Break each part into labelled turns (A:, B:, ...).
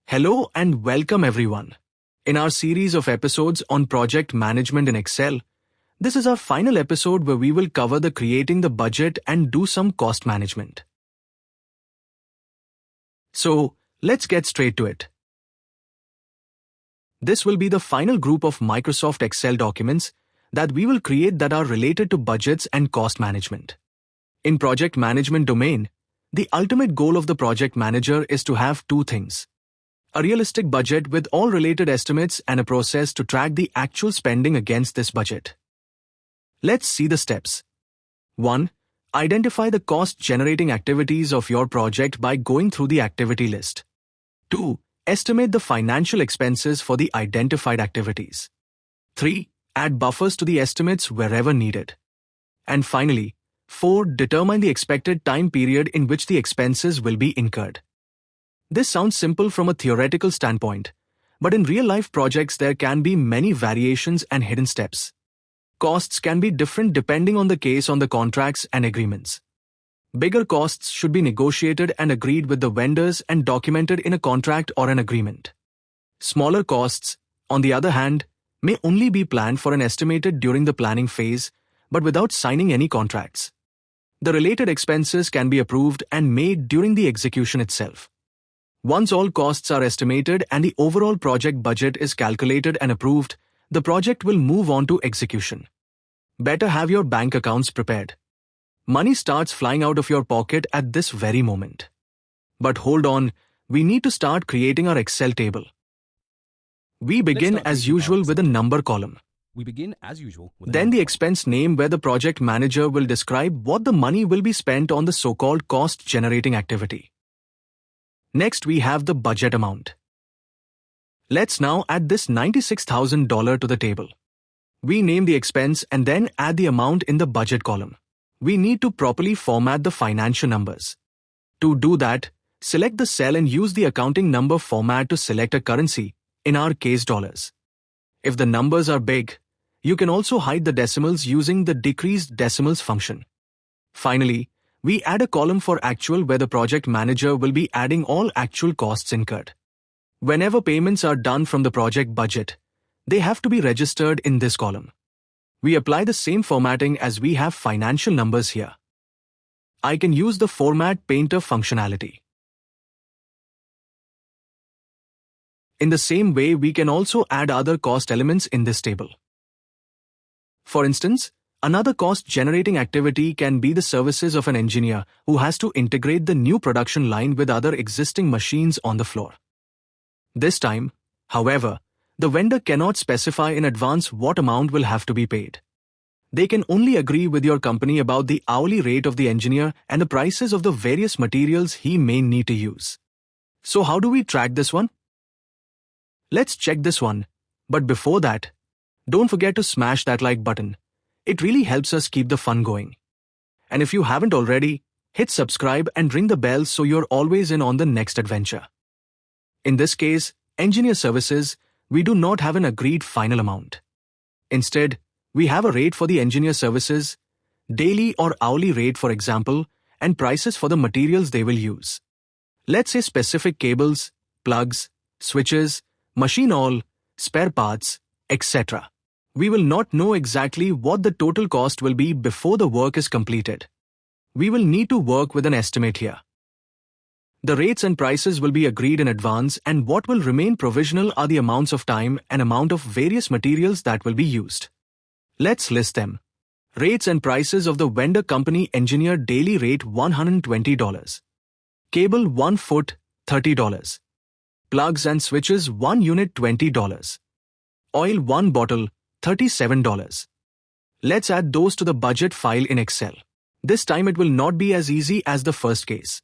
A: Hello and welcome everyone. In our series of episodes on project management in Excel, this is our final episode where we will cover the creating the budget and do some cost management. So, let's get straight to it. This will be the final group of Microsoft Excel documents that we will create that are related to budgets and cost management. In project management domain, the ultimate goal of the project manager is to have two things: a realistic budget with all related estimates and a process to track the actual spending against this budget. Let's see the steps. 1. Identify the cost-generating activities of your project by going through the activity list. 2. Estimate the financial expenses for the identified activities. 3. Add buffers to the estimates wherever needed. And finally, 4. Determine the expected time period in which the expenses will be incurred. This sounds simple from a theoretical standpoint, but in real-life projects there can be many variations and hidden steps. Costs can be different depending on the case on the contracts and agreements. Bigger costs should be negotiated and agreed with the vendors and documented in a contract or an agreement. Smaller costs, on the other hand, may only be planned for and estimated during the planning phase, but without signing any contracts. The related expenses can be approved and made during the execution itself. Once all costs are estimated and the overall project budget is calculated and approved, the project will move on to execution. Better have your bank accounts prepared. Money starts flying out of your pocket at this very moment. But hold on, we need to start creating our Excel table. We begin as usual with a number column. Then the expense name where the project manager will describe what the money will be spent on the so-called cost-generating activity. Next, we have the budget amount. Let's now add this $96,000 to the table. We name the expense and then add the amount in the budget column. We need to properly format the financial numbers. To do that, select the cell and use the accounting number format to select a currency, in our case dollars. If the numbers are big, you can also hide the decimals using the decreased decimals function. Finally, we add a column for actual where the project manager will be adding all actual costs incurred. Whenever payments are done from the project budget, they have to be registered in this column. We apply the same formatting as we have financial numbers here. I can use the Format Painter functionality. In the same way, we can also add other cost elements in this table. For instance, another cost-generating activity can be the services of an engineer who has to integrate the new production line with other existing machines on the floor. This time, however, the vendor cannot specify in advance what amount will have to be paid. They can only agree with your company about the hourly rate of the engineer and the prices of the various materials he may need to use. So how do we track this one? Let's check this one, but before that, don't forget to smash that like button. It really helps us keep the fun going. And if you haven't already, hit subscribe and ring the bell so you're always in on the next adventure. In this case, engineer services, we do not have an agreed final amount. Instead, we have a rate for the engineer services, daily or hourly rate for example, and prices for the materials they will use. Let's say specific cables, plugs, switches, machine oil, spare parts, etc. We will not know exactly what the total cost will be before the work is completed. We will need to work with an estimate here. The rates and prices will be agreed in advance, and what will remain provisional are the amounts of time and amount of various materials that will be used. Let's list them. Rates and prices of the vendor company engineer: daily rate $120. Cable 1 foot $30. Plugs and switches 1 unit $20. Oil 1 bottle $37. Let's add those to the budget file in Excel. This time it will not be as easy as the first case.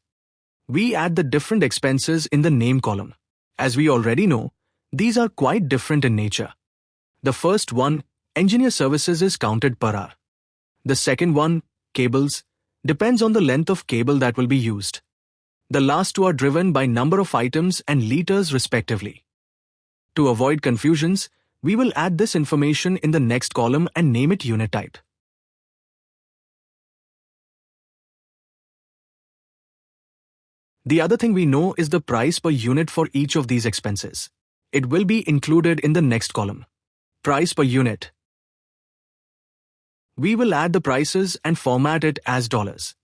A: We add the different expenses in the name column. As we already know, these are quite different in nature. The first one, engineer services, is counted per hour. The second one, cables, depends on the length of cable that will be used. The last two are driven by number of items and liters respectively. To avoid confusions, we will add this information in the next column and name it unit type. The other thing we know is the price per unit for each of these expenses. It will be included in the next column. Price per unit. We will add the prices and format it as dollars.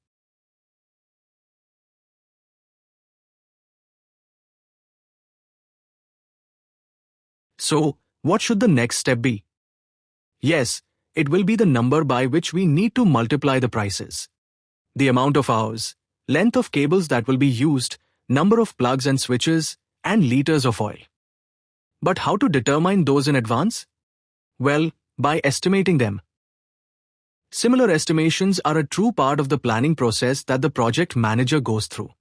A: So, what should the next step be? Yes, it will be the number by which we need to multiply the prices. The amount of hours, length of cables that will be used, number of plugs and switches, and liters of oil. But how to determine those in advance? Well, by estimating them. Similar estimations are a true part of the planning process that the project manager goes through.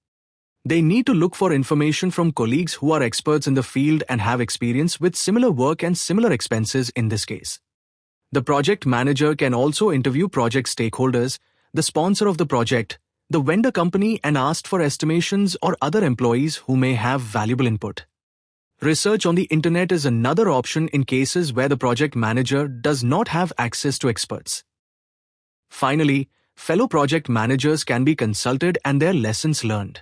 A: They need to look for information from colleagues who are experts in the field and have experience with similar work and similar expenses in this case. The project manager can also interview project stakeholders, the sponsor of the project, the vendor company, and ask for estimations or other employees who may have valuable input. Research on the internet is another option in cases where the project manager does not have access to experts. Finally, fellow project managers can be consulted and their lessons learned.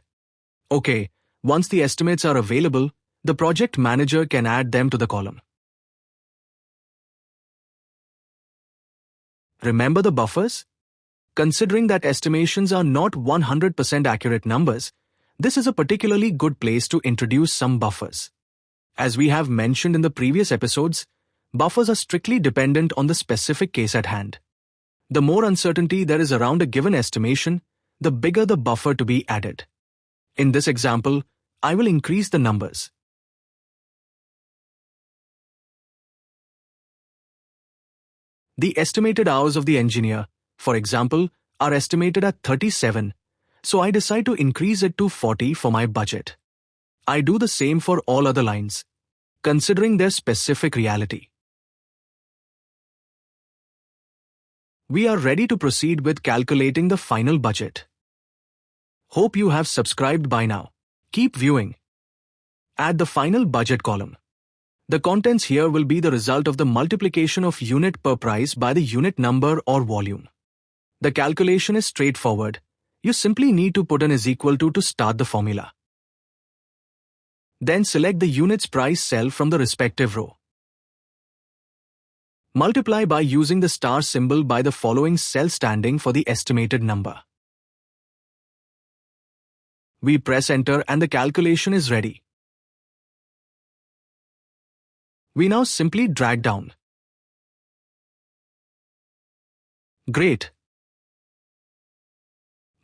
A: Okay, once the estimates are available, the project manager can add them to the column. Remember the buffers? Considering that estimations are not 100% accurate numbers, this is a particularly good place to introduce some buffers. As we have mentioned in the previous episodes, buffers are strictly dependent on the specific case at hand. The more uncertainty there is around a given estimation, the bigger the buffer to be added. In this example, I will increase the numbers. The estimated hours of the engineer, for example, are estimated at 37, so I decide to increase it to 40 for my budget. I do the same for all other lines, considering their specific reality. We are ready to proceed with calculating the final budget. Hope you have subscribed by now. Keep viewing. Add the final budget column. The contents here will be the result of the multiplication of unit per price by the unit number or volume. The calculation is straightforward. You simply need to put an is equal to start the formula. Then select the unit's price cell from the respective row. Multiply by using the star symbol by the following cell standing for the estimated number. We press enter and the calculation is ready. We now simply drag down. Great.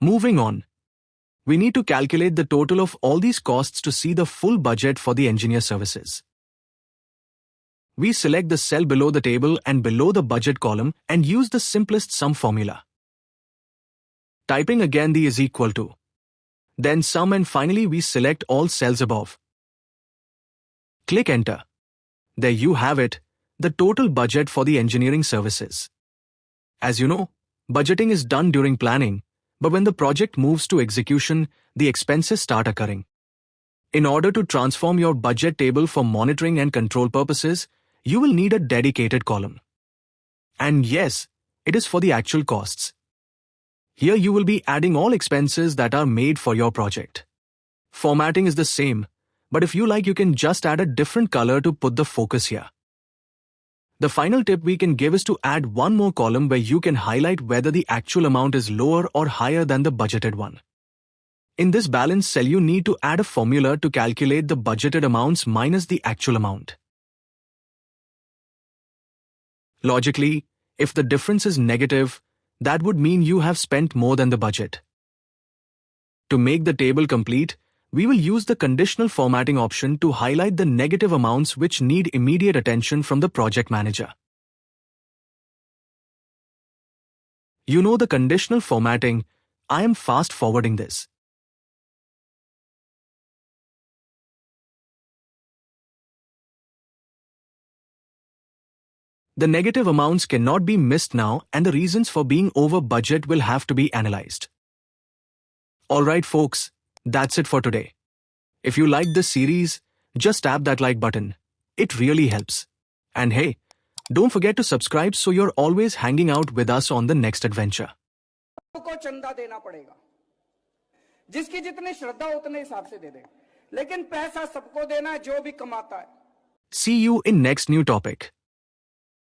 A: Moving on. We need to calculate the total of all these costs to see the full budget for the engineer services. We select the cell below the table and below the budget column and use the simplest sum formula. Typing again the is equal to. Then sum, and finally we select all cells above. Click enter. There you have it, the total budget for the engineering services. As you know, budgeting is done during planning, but when the project moves to execution, the expenses start occurring. In order to transform your budget table for monitoring and control purposes, you will need a dedicated column. And yes, it is for the actual costs. Here you will be adding all expenses that are made for your project. Formatting is the same, but if you like, you can just add a different color to put the focus here. The final tip we can give is to add one more column where you can highlight whether the actual amount is lower or higher than the budgeted one. In this balance cell, you need to add a formula to calculate the budgeted amounts minus the actual amount. Logically, if the difference is negative, that would mean you have spent more than the budget. To make the table complete, we will use the conditional formatting option to highlight the negative amounts which need immediate attention from the project manager. You know the conditional formatting, I am fast forwarding this. The negative amounts cannot be missed now, and the reasons for being over budget will have to be analyzed. Alright folks, that's it for today. If you liked this series, just tap that like button. It really helps. And hey, don't forget to subscribe so you're always hanging out with us on the next adventure.
B: को चंदा देना पड़ेगा। जिसकी जितनी श्रद्धा उतने हिसाब से दे दे, लेकिन पैसा सबको देना है जो भी कमाता है।
A: See you in next new topic.